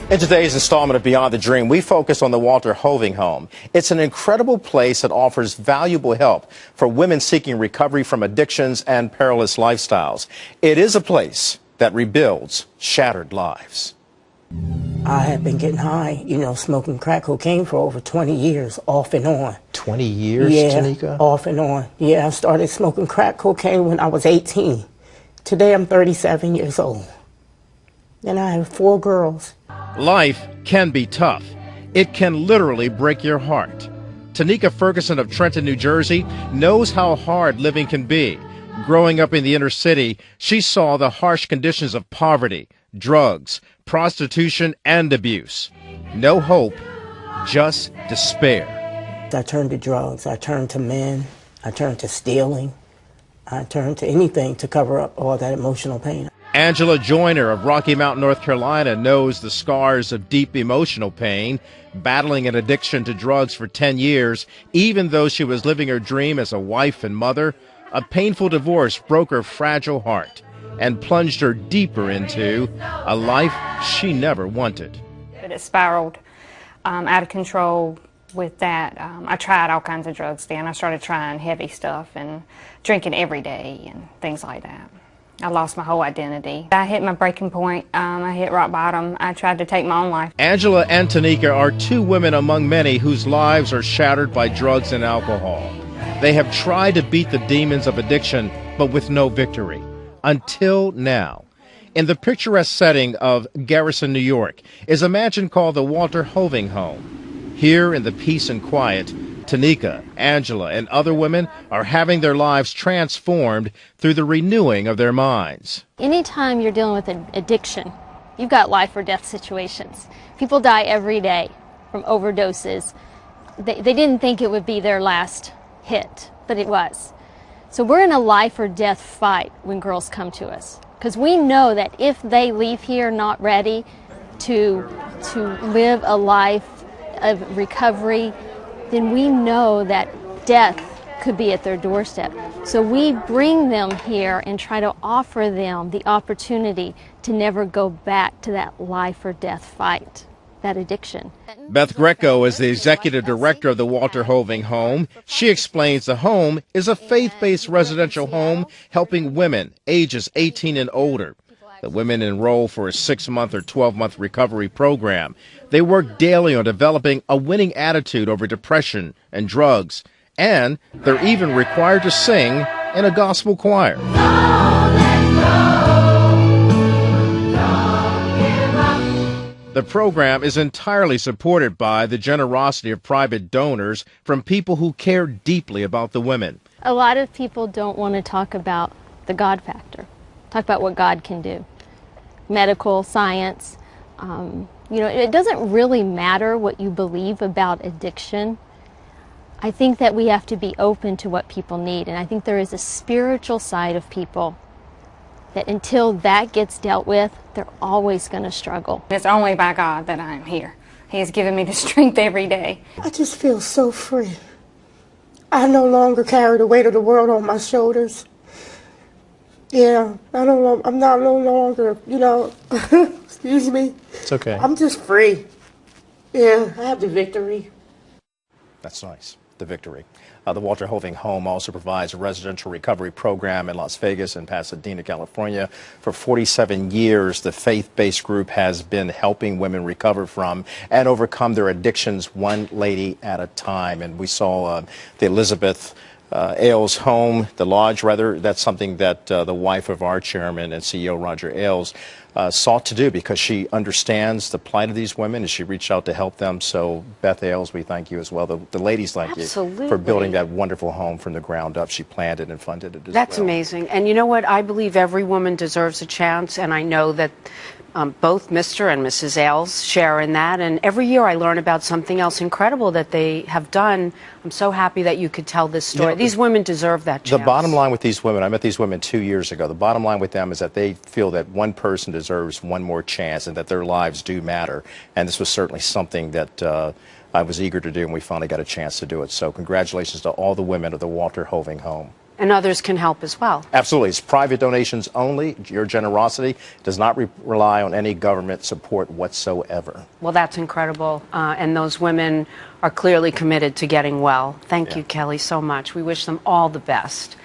In today's installment of Beyond the Dream, we focus on the Walter Hoving home. It's an incredible place that offers valuable help for women seeking recovery from addictions and perilous lifestyles. It is a place that rebuilds shattered lives. I have been getting high, smoking crack cocaine for over 20 years, off and on. 20 years, yeah, Tanika? Off and on. Yeah, I started smoking crack cocaine when I was 18. Today I'm 37 years old. And I have 4 girls. Life can be tough. It can literally break your heart. Tanika Ferguson of Trenton, New Jersey, knows how hard living can be. Growing up in the inner city, she saw the harsh conditions of poverty, drugs, prostitution, and abuse. No hope, just despair. I turned to drugs. I turned to men. I turned to stealing. I turned to anything to cover up all that emotional pain. Angela Joyner of Rocky Mount, North Carolina, knows the scars of deep emotional pain, battling an addiction to drugs for 10 years. Even though she was living her dream as a wife and mother, a painful divorce broke her fragile heart and plunged her deeper into a life she never wanted. But it spiraled out of control with that. I tried all kinds of drugs then. I started trying heavy stuff and drinking every day and things like that. I lost my whole identity. I hit my breaking point. I hit rock bottom. I tried to take my own life. Angela and Tanika are 2 women among many whose lives are shattered by drugs and alcohol. They have tried to beat the demons of addiction, but with no victory. Until now. In the picturesque setting of Garrison, New York, is a mansion called the Walter Hoving home. Here in the peace and quiet, Tanika, Angela, and other women are having their lives transformed through the renewing of their minds. Anytime you're dealing with an addiction, you've got life or death situations. People die every day from overdoses. They didn't think it would be their last hit, but it was. So we're in a life or death fight when girls come to us, because we know that if they leave here not ready to live a life of recovery, then we know that death could be at their doorstep. So we bring them here and try to offer them the opportunity to never go back to that life or death fight, that addiction. Beth Greco is the executive director of the Walter Hoving home. She explains the home is a faith-based residential home helping women ages 18 and older. The women enroll for a 6-month or 12-month recovery program. They work daily on developing a winning attitude over depression and drugs, and they're even required to sing in a gospel choir. The program is entirely supported by the generosity of private donors from people who care deeply about the women. A lot of people don't want to talk about the God factor, talk about what God can do. Medical, science, it doesn't really matter what you believe about addiction. I think that we have to be open to what people need, and I think there is a spiritual side of people that until that gets dealt with, they're always going to struggle. It's only by God that I'm here. He has given me the strength every day. I just feel so free. I no longer carry the weight of the world on my shoulders. Yeah, I'm not no longer, excuse me. It's okay. I'm just free. Yeah, I have the victory. That's nice, the victory. The Walter Hoving home also provides a residential recovery program in Las Vegas and Pasadena, California. For 47 years, the faith-based group has been helping women recover from and overcome their addictions one lady at a time. And we saw the Elizabeth Ailes home, the lodge rather. That's something that the wife of our chairman and CEO, Roger Ailes, sought to do because she understands the plight of these women and she reached out to help them. So Beth Ailes, we thank you as well. The ladies thank you for building that wonderful home from the ground up. She planned it and funded it as well. That's amazing. And you know what? I believe every woman deserves a chance, and I know that both Mr. and Mrs. Ailes share in that. And every year I learn about something else incredible that they have done. I'm so happy that you could tell this story. These women deserve that chance. The bottom line with these women, I met these women 2 years ago. The bottom line with them is that they feel that one person deserves one more chance and that their lives do matter. And this was certainly something that I was eager to do, and we finally got a chance to do it. So congratulations to all the women of the Walter Hoving home. And others can help as well. Absolutely. It's private donations only. Your generosity does not rely on any government support whatsoever. Well, that's incredible. And those women are clearly committed to getting well. Thank you, Kelly, so much. We wish them all the best.